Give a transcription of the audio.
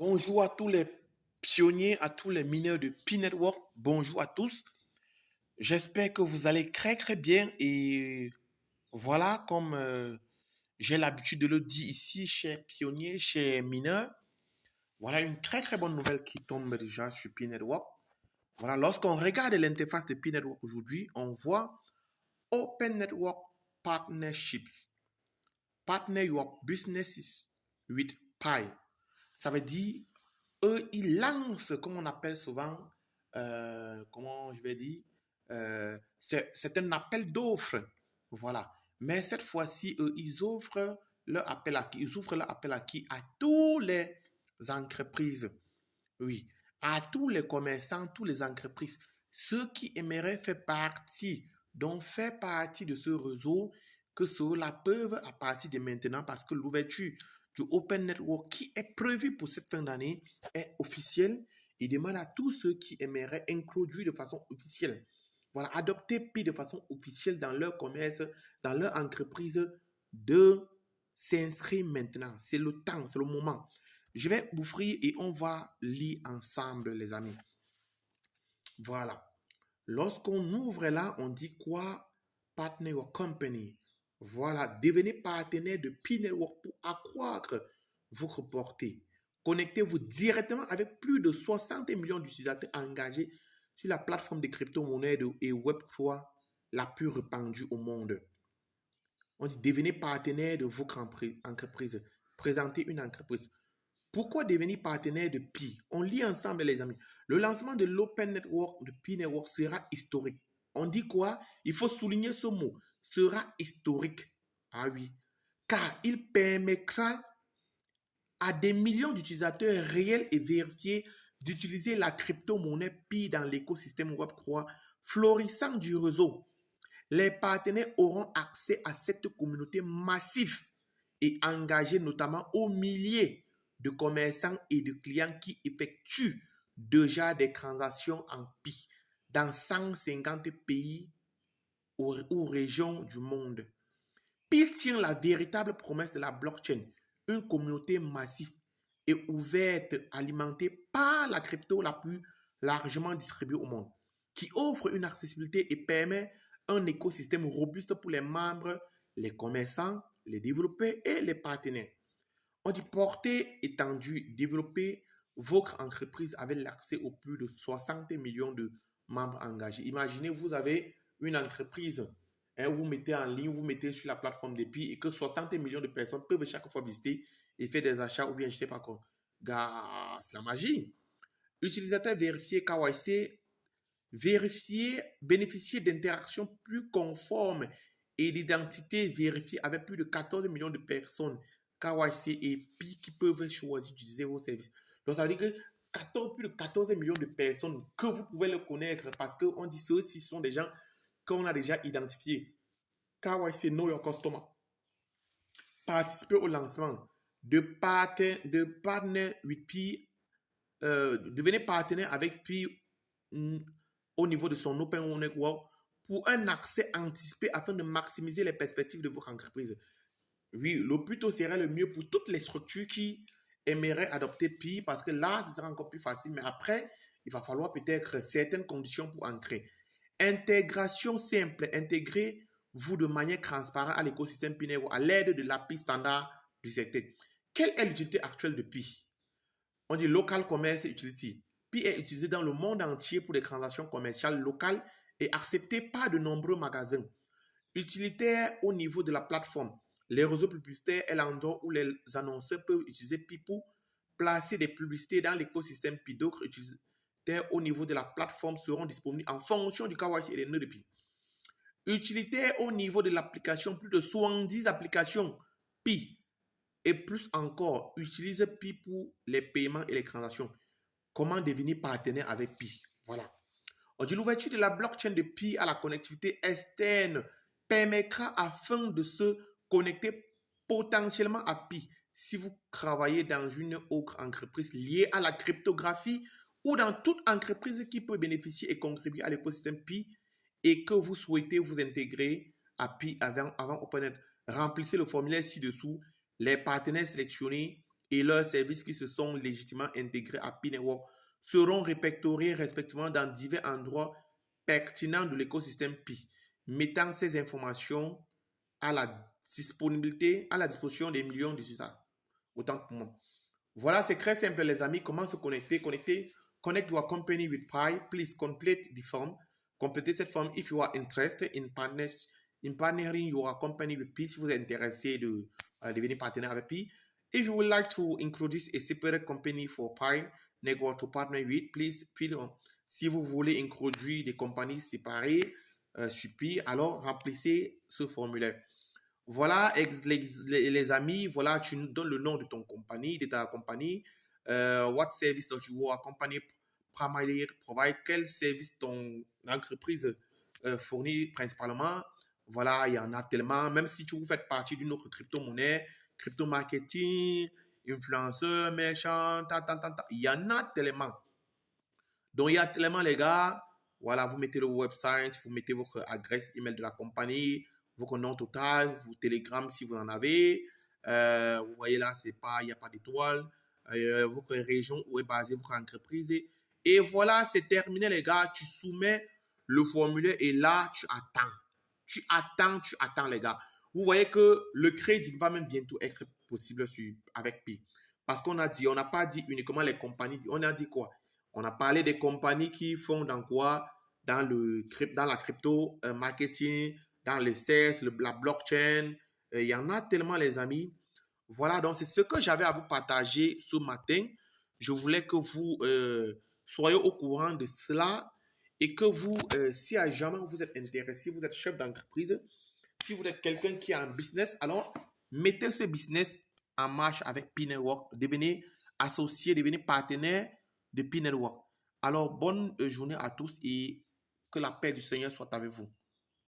Bonjour à tous les pionniers, à tous les mineurs de Pi Network. Bonjour à tous. J'espère que vous allez très bien. Et voilà, comme j'ai l'habitude de le dire ici, chers pionniers, chers mineurs, voilà une très bonne nouvelle qui tombe déjà sur Pi Network. Voilà, lorsqu'on regarde l'interface de Pi Network aujourd'hui, on voit Open Network Partnerships. Partner your businesses with Pi. Ça veut dire eux, ils lancent, comme on appelle souvent, comment je vais dire, c'est un appel d'offres. Voilà. Mais cette fois-ci, eux, ils offrent leur appel à qui? Ils ouvrent leur appel à qui? À tous les entreprises. Oui. À tous les commerçants, toutes les entreprises. Ceux qui aimeraient faire partie, donc faire partie de ce réseau, que ceux-là peuvent à partir de maintenant, parce que l'ouverture du Open Network qui est prévu pour cette fin d'année est officielle. Il demande à tous ceux qui aimeraient introduire de façon officielle, voilà, adopter Pi de façon officielle dans leur commerce, dans leur entreprise, de s'inscrire maintenant. C'est le temps, c'est le moment. Je vais ouvrir et on va lire ensemble, les amis. Voilà. Lorsqu'on ouvre là, on dit quoi? Partner your company. Voilà, devenez partenaire de Pi Network pour accroître votre portée. Connectez-vous directement avec plus de 60 millions d'utilisateurs engagés sur la plateforme de crypto-monnaie et Web3 la plus répandue au monde. On dit devenez partenaire de votre entreprise. Présentez une entreprise. Pourquoi devenir partenaire de Pi? On lit ensemble, les amis. Le lancement de l'Open Network de Pi Network sera historique. On dit quoi? Il faut souligner ce mot. Sera historique. Ah oui. Car il permettra à des millions d'utilisateurs réels et vérifiés d'utiliser la crypto-monnaie Pi dans l'écosystème Web3 florissant du réseau. Les partenaires auront accès à cette communauté massive et engagée notamment aux milliers de commerçants et de clients qui effectuent déjà des transactions en Pi dans 150 pays ou régions du monde. Pi tient la véritable promesse de la blockchain, une communauté massive et ouverte, alimentée par la crypto la plus largement distribuée au monde, qui offre une accessibilité et permet un écosystème robuste pour les membres, les commerçants, les développeurs et les partenaires. On dit portée étendue, développer votre entreprise avec l'accès aux plus de 60 millions de membres engagés. Imaginez, vous avez une entreprise, hein, vous mettez en ligne, vous mettez sur la plateforme d'EPI et que 60 millions de personnes peuvent chaque fois visiter et faire des achats ou bien je ne sais pas quoi. Gars, c'est la magie. Utilisateur vérifié KYC, vérifier, bénéficier d'interactions plus conformes et d'identité vérifiée avec plus de 14 millions de personnes KYC et Pi qui peuvent choisir d'utiliser vos services. Donc, ça veut dire que plus de 14 millions de personnes que vous pouvez le connaître parce qu'on dit ceux-ci sont des gens qu'on a déjà identifiés. KYC, Know Your Customer. Participer au lancement de partner with Pi, devenez partenaire avec Pi au niveau de son Open Network pour un accès anticipé afin de maximiser les perspectives de votre entreprise. Oui, le plus tôt serait le mieux pour toutes les structures qui aimeraient adopter Pi parce que là, ce sera encore plus facile. Mais après, il va falloir peut-être certaines conditions pour entrer. Intégration simple. Intégrez-vous de manière transparente à l'écosystème Pi Network à l'aide de l'API standard du secteur. Quelle est l'utilité actuelle de Pi? On dit Local Commerce Utility. Pi est utilisé dans le monde entier pour des transactions commerciales locales et accepté par de nombreux magasins. Utilitaire au niveau de la plateforme. Les réseaux publicitaires est l'endroit où les annonceurs peuvent utiliser Pi pour placer des publicités dans l'écosystème Pi. D'autres utilitaires au niveau de la plateforme seront disponibles en fonction du KYC et des nœuds de Pi. Utilitaire au niveau de l'application, plus de 70 applications Pi et plus encore, utilise Pi pour les paiements et les transactions. Comment devenir partenaire avec Pi? Voilà. On dit l'ouverture de la blockchain de Pi à la connectivité externe permettra afin de se connecter potentiellement à Pi si vous travaillez dans une autre entreprise liée à la cryptographie ou dans toute entreprise qui peut bénéficier et contribuer à l'écosystème Pi et que vous souhaitez vous intégrer à Pi avant OpenNet. Remplissez le formulaire ci-dessous. Les partenaires sélectionnés et leurs services qui se sont légitimement intégrés à P-Network seront répertoriés respectivement dans divers endroits pertinents de l'écosystème Pi, mettant ces informations à la à la disposition des millions d'utilisateurs. Autant pour moi. Voilà, c'est très simple, les amis. Comment se connecter? Connect your company with Pi. Please complete the form. Complétez cette forme if you are interested in partnering your company with Pi. Si vous êtes intéressé de devenir partenaire avec Pi. If you would like to introduce a separate company for Pi network to partner with, please fill on. Si vous voulez introduire des compagnies séparées sur Pi, alors remplissez ce formulaire. Voilà, les amis, voilà, tu nous donnes le nom de ton compagnie, de ta compagnie. What service does your company primarily provide? Quel service ton entreprise fournit principalement? Voilà, il y en a tellement. Même si tu faites partie d'une autre crypto-monnaie, crypto-marketing, influenceur, méchant, il y en a tellement. Donc, il y a tellement, les gars. Voilà, vous mettez le website, vous mettez votre adresse email de la compagnie, votre nom total, vos télégrammes si vous en avez. Vous voyez là, c'est pas, il n'y a pas d'étoile. Votre région où est basée votre entreprise. Et voilà, c'est terminé, les gars. Tu soumets le formulaire et là, tu attends. Tu attends, les gars. Vous voyez que le crédit va même bientôt être possible avec Pi. Parce qu'on a dit, on n'a pas dit uniquement les compagnies. On a dit quoi? On a parlé des compagnies qui font dans quoi? Dans la crypto marketing, dans le CES, la blockchain. Il y en a tellement, les amis. Voilà, donc c'est ce que j'avais à vous partager ce matin. Je voulais que vous soyez au courant de cela et que vous, si à jamais vous êtes intéressé, vous êtes chef d'entreprise, si vous êtes quelqu'un qui a un business, alors mettez ce business en marche avec P-Network. Devenez associé, devenez partenaire de P-Network. Alors, bonne journée à tous et que la paix du Seigneur soit avec vous.